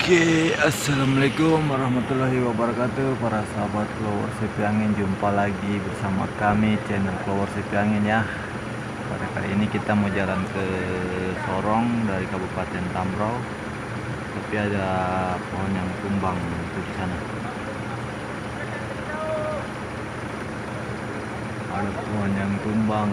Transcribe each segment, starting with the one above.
Oke, assalamualaikum warahmatullahi wabarakatuh para sahabat Flower Sepi Angin. Jumpa lagi bersama kami channel Flower Sepi Angin ya. Pada kali ini kita mau jalan ke Sorong dari Kabupaten Tambrau, tapi ada pohon yang tumbang itu di sana. Ada pohon yang tumbang.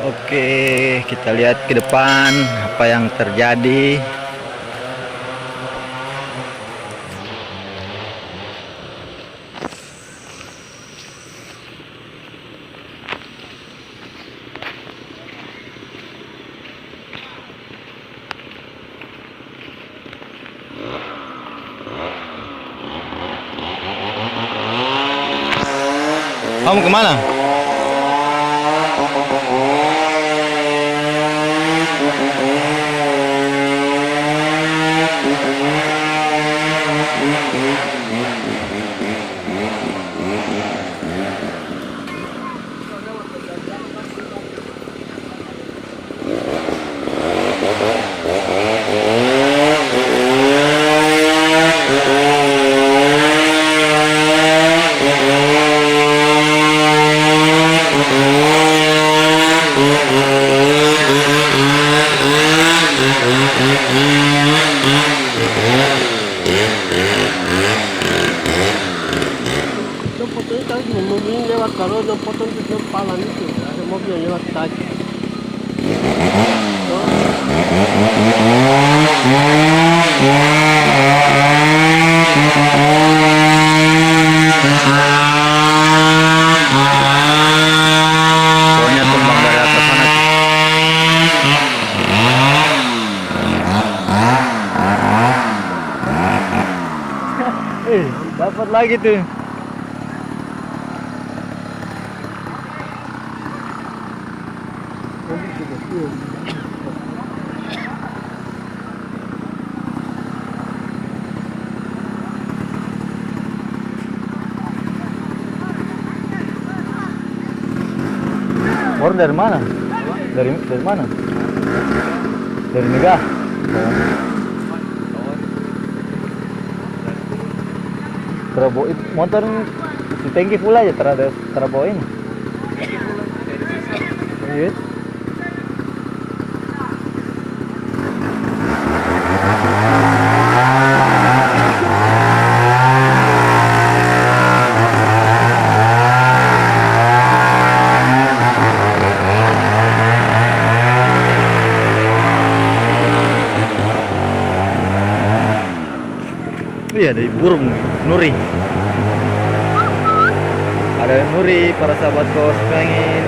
Oke, kita lihat ke depan apa yang terjadi. Kamu kemana? Potong tadi mobil lewat, kalau udah potong di depan itu ada mobil yang lewat tadi. Pohonnya tumbang dari atas sana. Dapat lagi tuh. Baru dari mana? Dari mana? Dari Mega. Terbawa itu motor di tangki full aja terbawa ini. Iya. Iya, ada burung nuri. Ada nuri para sahabat kos pengen.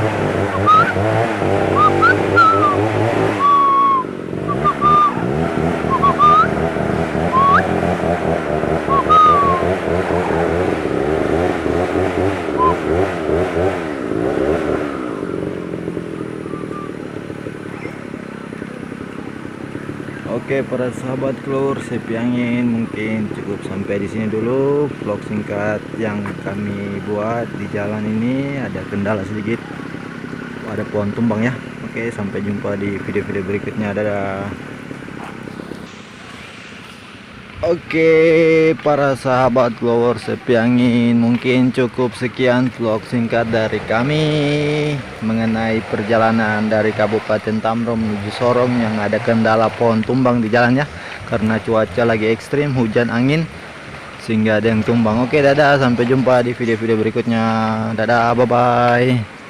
Oke para sahabat Flower Sepi Angin, mungkin cukup sampai di sini dulu vlog singkat yang kami buat di jalan ini. Ada kendala sedikit, ada pohon tumbang ya. Oke, sampai jumpa di video-video berikutnya. Dadah. Oke para sahabat Flower Sepi Angin, mungkin cukup sekian vlog singkat dari kami mengenai perjalanan dari Kabupaten Tambrau menuju Sorong yang ada kendala pohon tumbang di jalannya. karena cuaca lagi ekstrim, hujan, angin, sehingga ada yang tumbang. Oke, dadah, sampai jumpa di video-video berikutnya. Dadah, bye bye.